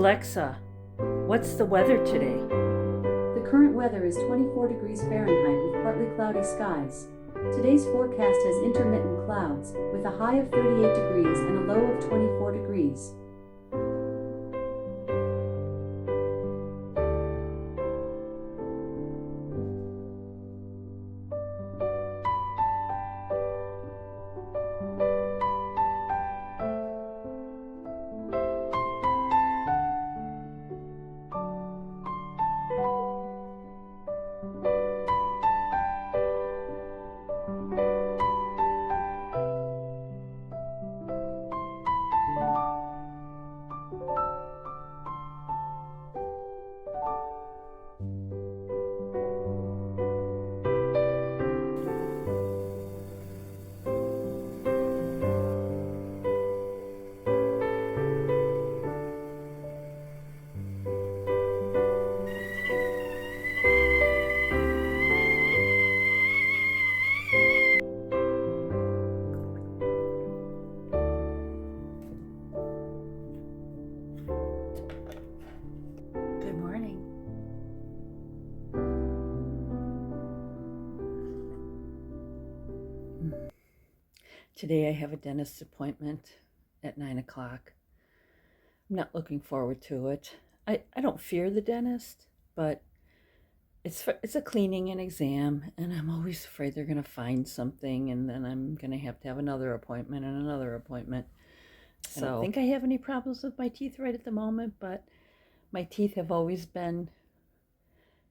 Alexa, what's the weather today? The current weather is 24 degrees Fahrenheit with partly cloudy skies. Today's forecast has intermittent clouds, with a high of 38 degrees and a low of 24 degrees. Good morning. Today I have a dentist appointment at 9 o'clock. I'm not looking forward to it. I don't fear the dentist, but it's a cleaning and exam, and I'm always afraid they're going to find something, and then I'm going to have another appointment and another appointment. I don't think I have any problems with my teeth right at the moment, but my teeth have always been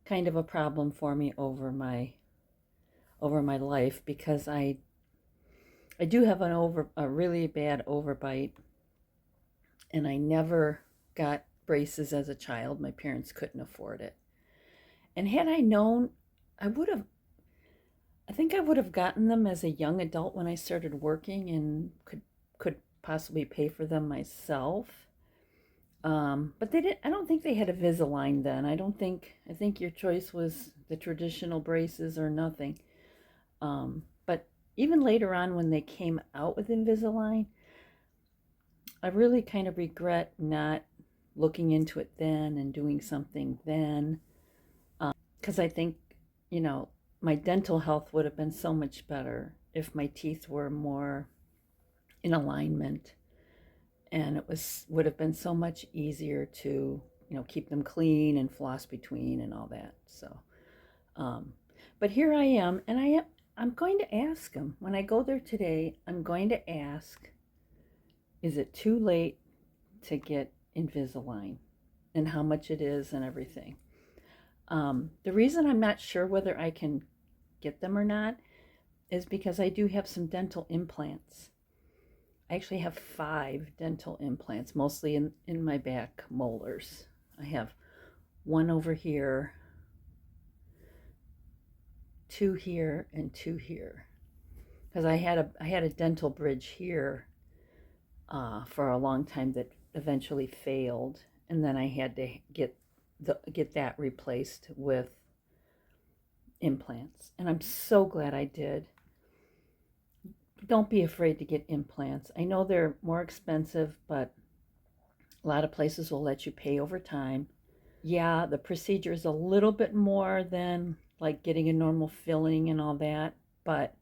kind of a problem for me over my life, because I do have a really bad overbite, and I never got braces as a child. My parents couldn't afford it. And had I known, I think I would have gotten them as a young adult when I started working and could possibly pay for them myself. But they didn't. I don't think they had a Invisalign then. I think your choice was the traditional braces or nothing. But even later on, when they came out with Invisalign, I really kind of regret not looking into it then and doing something then, because I think, my dental health would have been so much better if my teeth were more in alignment, and would have been so much easier to, keep them clean and floss between and all that. So, but here I am, and I'm going to ask them when I go there today. I'm going to ask, is it too late to get Invisalign, and how much it is and everything. The reason I'm not sure whether I can get them or not is because I do have some dental implants. I actually have 5 dental implants, mostly in my back molars. I have 1 over here, 2 here, and 2 here. Because I had a dental bridge here for a long time that eventually failed, and then I had to get that replaced with implants. And I'm so glad I did. Don't be afraid to get implants. I know they're more expensive, but a lot of places will let you pay over time. Yeah, the procedure is a little bit more than like getting a normal filling and all that, but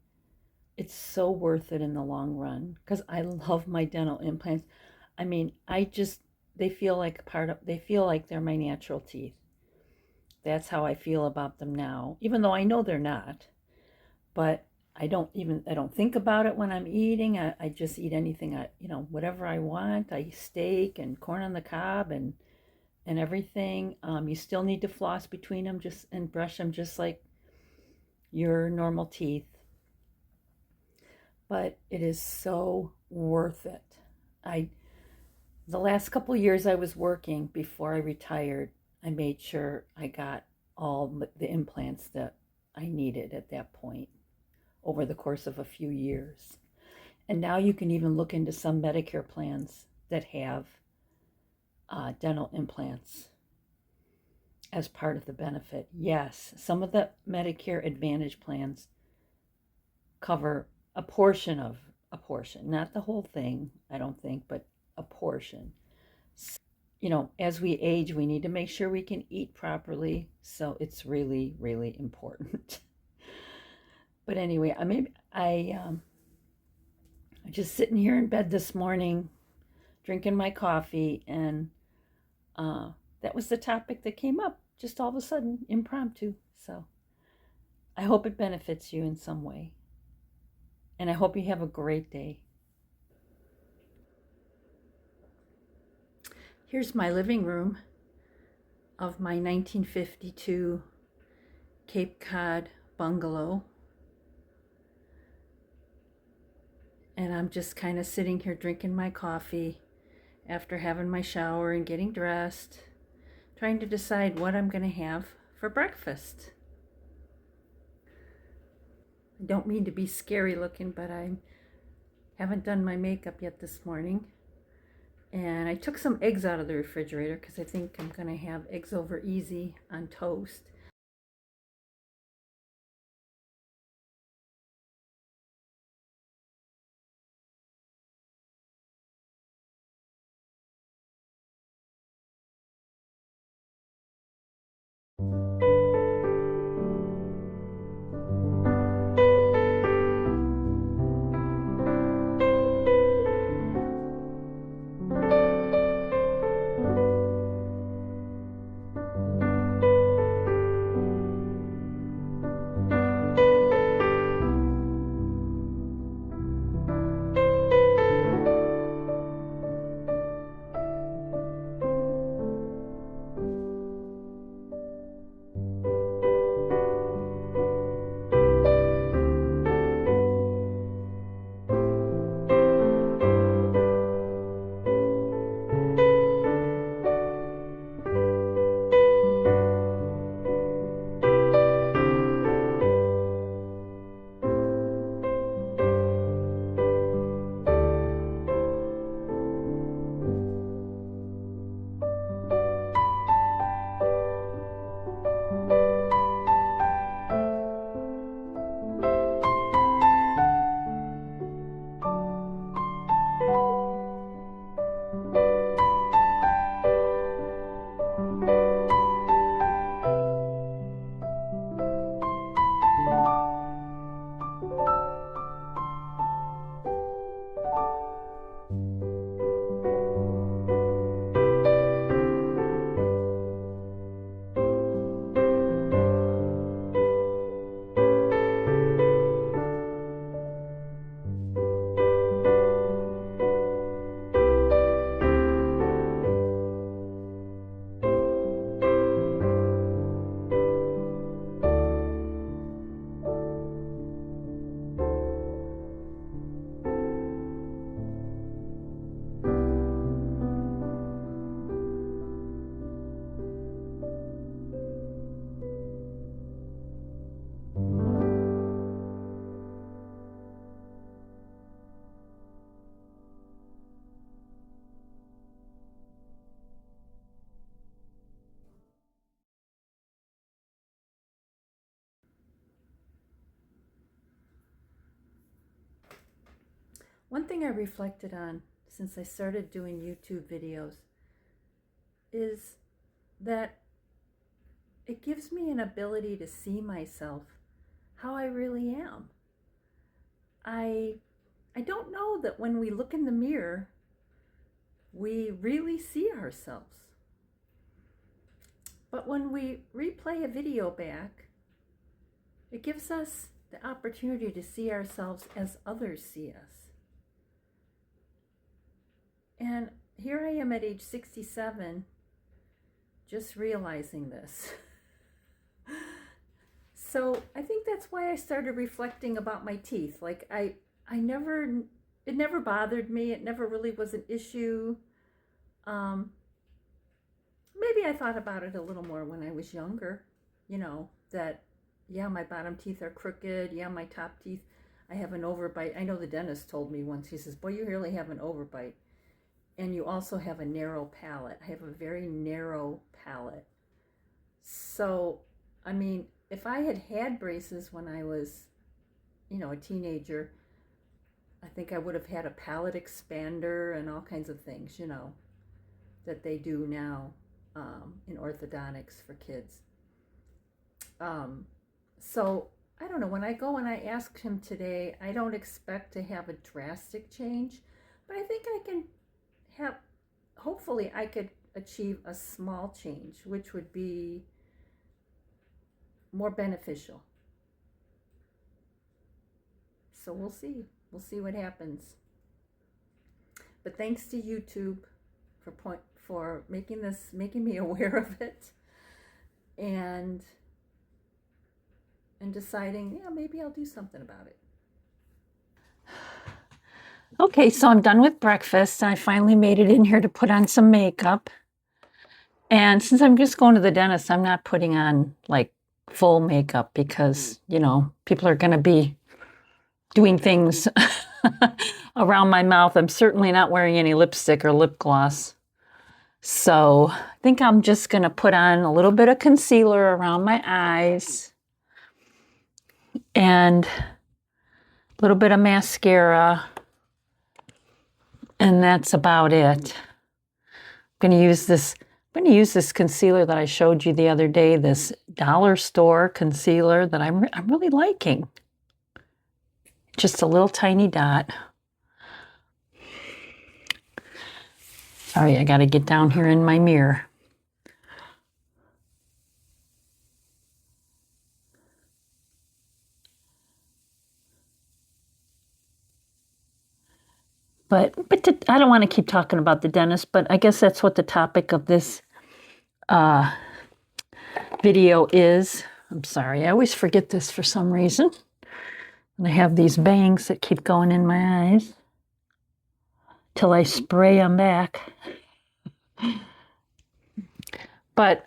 it's so worth it in the long run, because I love my dental implants. I mean, they feel like they're my natural teeth. That's how I feel about them now, even though I know they're not. But I don't think about it when I'm eating. I just eat anything, whatever I want. I eat steak and corn on the cob and everything. You still need to floss between them and brush them just like your normal teeth. But it is so worth it. The last couple years I was working before I retired, I made sure I got all the implants that I needed at that point over the course of a few years. And now you can even look into some Medicare plans that have dental implants as part of the benefit. Yes, some of the Medicare Advantage plans cover a portion, not the whole thing, I don't think, but a portion. as we age, we need to make sure we can eat properly. So it's really, really important. But anyway, I'm just sitting here in bed this morning, drinking my coffee, and that was the topic that came up just all of a sudden, impromptu. So I hope it benefits you in some way. And I hope you have a great day. Here's my living room of my 1952 Cape Cod bungalow. And I'm just kind of sitting here drinking my coffee after having my shower and getting dressed, trying to decide what I'm going to have for breakfast. I don't mean to be scary looking, but I haven't done my makeup yet this morning. And I took some eggs out of the refrigerator because I think I'm going to have eggs over easy on toast. One thing I reflected on since I started doing YouTube videos is that it gives me an ability to see myself how I really am. I don't know that when we look in the mirror, we really see ourselves. But when we replay a video back, it gives us the opportunity to see ourselves as others see us. And here I am at age 67, just realizing this. So I think that's why I started reflecting about my teeth. Like it never bothered me. It never really was an issue. Maybe I thought about it a little more when I was younger, that, yeah, my bottom teeth are crooked. Yeah, my top teeth, I have an overbite. I know the dentist told me once, he says, boy, you really have an overbite. And you also have a narrow palate. I have a very narrow palate. So, I mean, if I had had braces when I was, a teenager, I think I would have had a palate expander and all kinds of things. that they do now in orthodontics for kids. So I don't know, when I go and I ask him today, I don't expect to have a drastic change, but I think I can have, hopefully I could achieve a small change, which would be more beneficial. So we'll see. We'll see what happens. But thanks to YouTube for making me aware of it, and deciding, yeah, maybe I'll do something about it. Okay, so I'm done with breakfast. I finally made it in here to put on some makeup. And since I'm just going to the dentist, I'm not putting on like full makeup because, people are going to be doing things around my mouth. I'm certainly not wearing any lipstick or lip gloss. So I think I'm just going to put on a little bit of concealer around my eyes and a little bit of mascara. And that's about it. I'm going to use this concealer that I showed you the other day, this dollar store concealer that I'm really liking. Just a little tiny dot. Sorry, I got to get down here in my mirror. But I don't want to keep talking about the dentist, but I guess that's what the topic of this video is. I'm sorry, I always forget this for some reason. And I have these bangs that keep going in my eyes till I spray them back. But,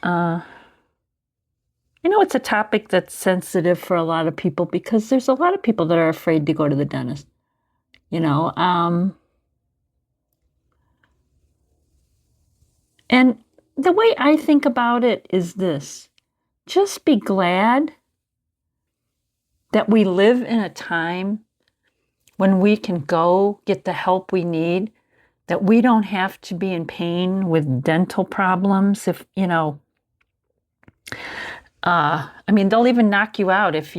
it's a topic that's sensitive for a lot of people because there's a lot of people that are afraid to go to the dentist. And the way I think about it is this: just be glad that we live in a time when we can go get the help we need, that we don't have to be in pain with dental problems. They'll even knock you out if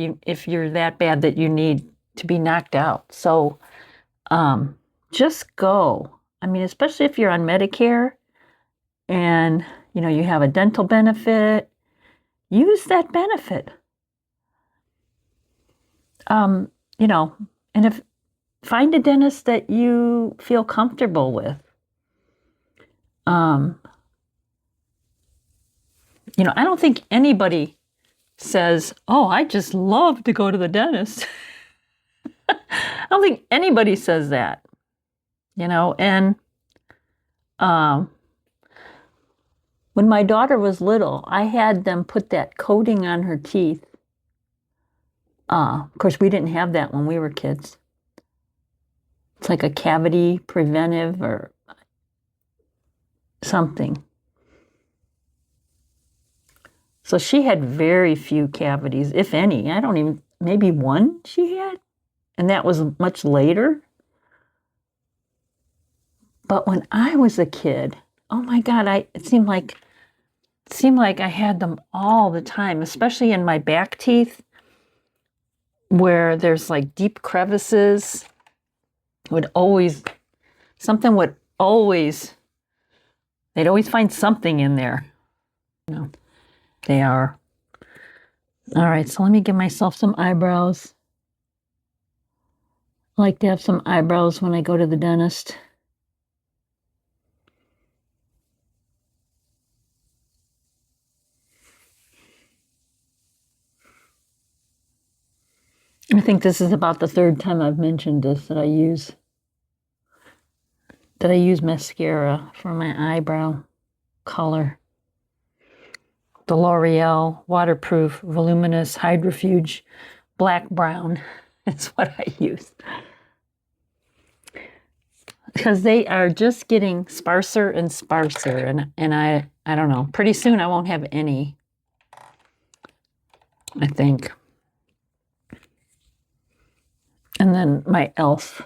you're that bad that you need to be knocked out. So just go. Especially if you're on Medicare and you have a dental benefit, use that benefit. And if find a dentist that you feel comfortable with. I don't think anybody says, "Oh, I just love to go to the dentist." I don't think anybody says that. And when my daughter was little, I had them put that coating on her teeth. Of course, we didn't have that when we were kids. It's like a cavity preventive or something. So she had very few cavities, if any. Maybe one she had, and that was much later. But when I was a kid, oh my God, it seemed like I had them all the time, especially in my back teeth where there's like deep crevices. They'd always find something in there. They are. All right, so let me give myself some eyebrows. I like to have some eyebrows when I go to the dentist. I think this is about the third time I've mentioned this, that I use mascara for my eyebrow color. The L'Oreal Waterproof Voluminous Hydrofuge Black Brown is what I use. Because they are just getting sparser and sparser, and I don't know. Pretty soon I won't have any, I think. And then my e.l.f.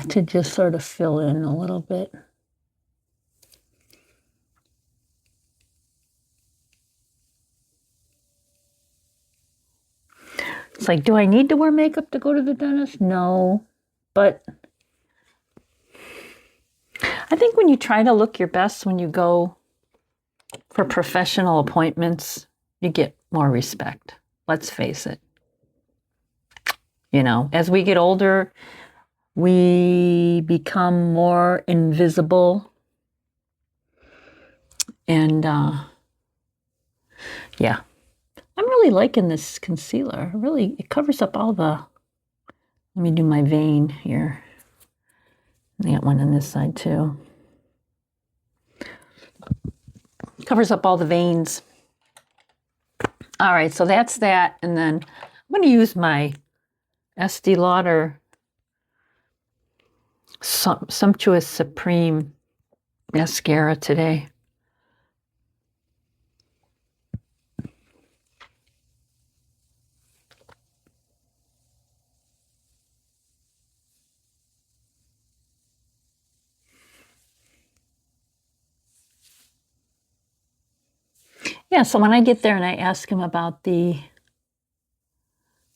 to just sort of fill in a little bit. It's like, do I need to wear makeup to go to the dentist? No, but I think when you try to look your best when you go for professional appointments, you get more respect. Let's face it. You know, as we get older, we become more invisible. And yeah, I'm really liking this concealer. Really, it covers up all the, let me do my vein here. I got one on this side too. Covers up all the veins. All right, so that's that. And then I'm going to use my Estee Lauder Sumptuous Supreme mascara today. Yeah, so when I get there and I ask him about the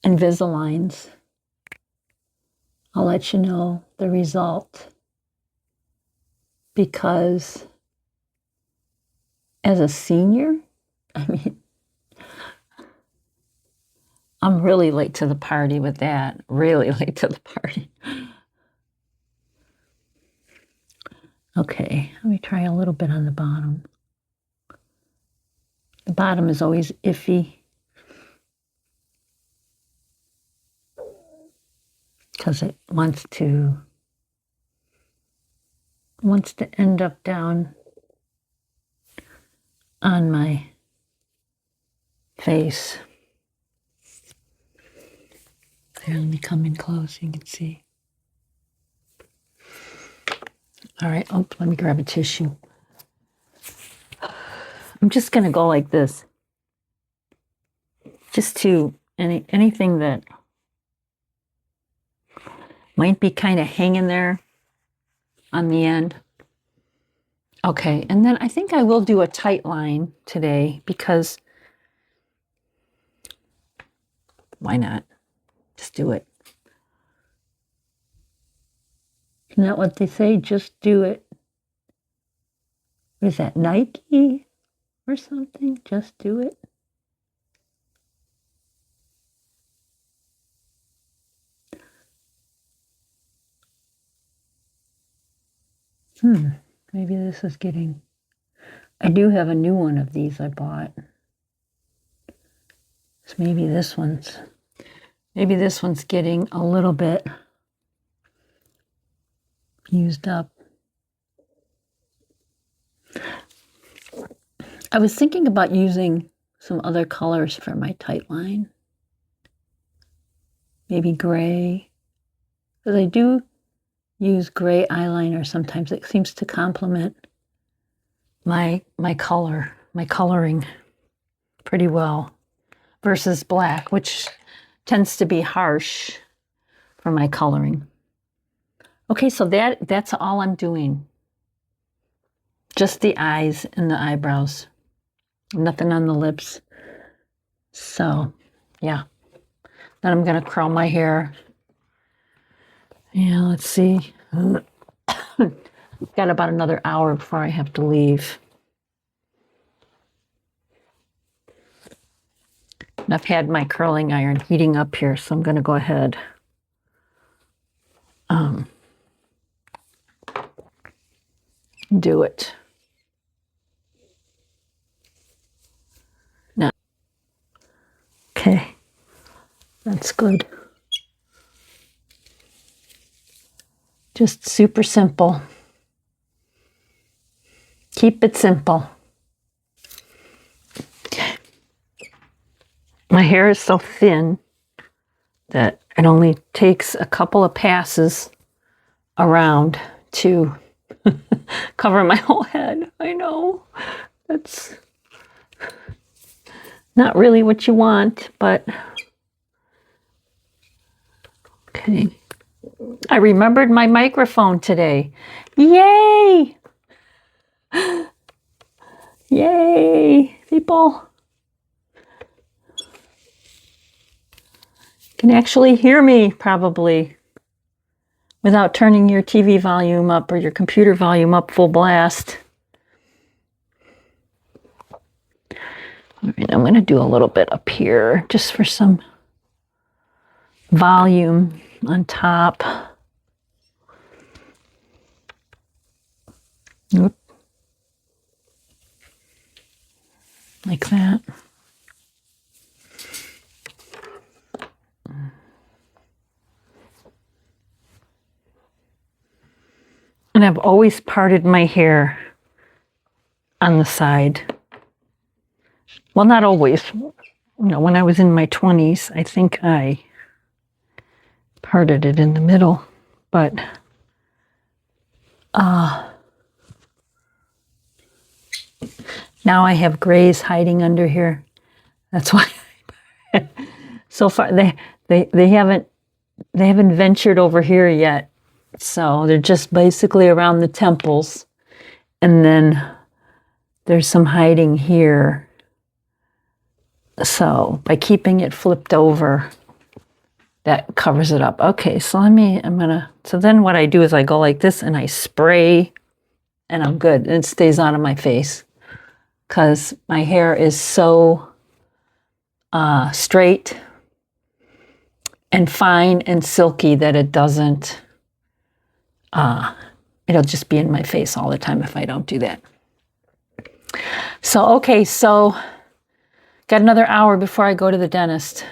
Invisaligns, I'll let you know the result. Because as a senior, I mean, I'm really late to the party with that. Really late to the party. Okay, let me try a little bit on the bottom. The bottom is always iffy because it wants to end up down on my face. Here, let me come in close so you can see. All right, oh, let me grab a tissue. I'm just going to go like this. Just to anything that might be kind of hanging there on the end. Okay, and then I think I will do a tight line today because why not? Just do it. Isn't that what they say? Just do it. What is that, Nike or something? Just do it. Maybe this is getting... I do have a new one of these I bought. So maybe this one's getting a little bit used up. I was thinking about using some other colors for my tight line. Maybe gray. Because I do use gray eyeliner sometimes. It seems to complement my coloring pretty well versus black, which tends to be harsh for my coloring. Okay, so that's all I'm doing. Just the eyes and the eyebrows. Nothing on the lips. So, yeah. Then I'm going to curl my hair. Yeah, let's see. Got about another hour before I have to leave. And I've had my curling iron heating up here, so I'm going to go ahead. Do it. Now, okay, that's good. Just super simple. Keep it simple. Okay. My hair is so thin that it only takes a couple of passes around to cover my whole head. I know that's not really what you want, but okay. I remembered my microphone today. Yay! Yay, people can actually hear me probably without turning your TV volume up or your computer volume up full blast. All right, I'm going to do a little bit up here just for some volume on top. Oop. Like that. And I've always parted my hair on the side. Well, not always. You know, when I was in my 20s, I think I parted it in the middle. But now I have grays hiding under here. That's why. So far, they haven't ventured over here yet. So they're just basically around the temples, and then there's some hiding here. So by keeping it flipped over, that covers it up. Okay, so so then what I do is I go like this and I spray, and I'm good. It stays out of my face because my hair is so straight and fine and silky that it doesn't, it'll just be in my face all the time if I don't do that. So, okay, so got another hour before I go to the dentist.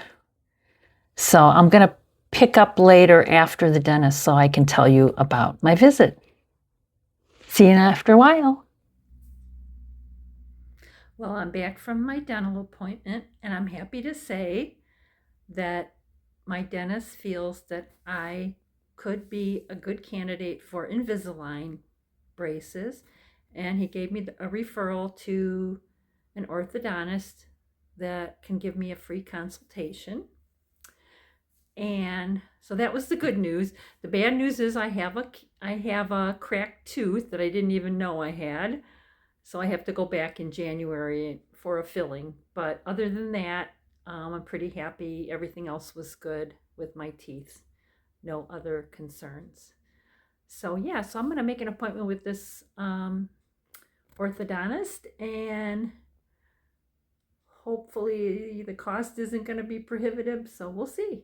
So I'm going to pick up later after the dentist so I can tell you about my visit. See you after a while. Well, I'm back from my dental appointment, and I'm happy to say that my dentist feels that I could be a good candidate for Invisalign braces, and he gave me a referral to an orthodontist that can give me a free consultation. And so that was the good news. The bad news is I have a cracked tooth that I didn't even know I had. So I have to go back in January for a filling. But other than that, I'm pretty happy. Everything else was good with my teeth. No other concerns. So yeah, so I'm going to make an appointment with this orthodontist, and hopefully the cost isn't going to be prohibitive. So we'll see.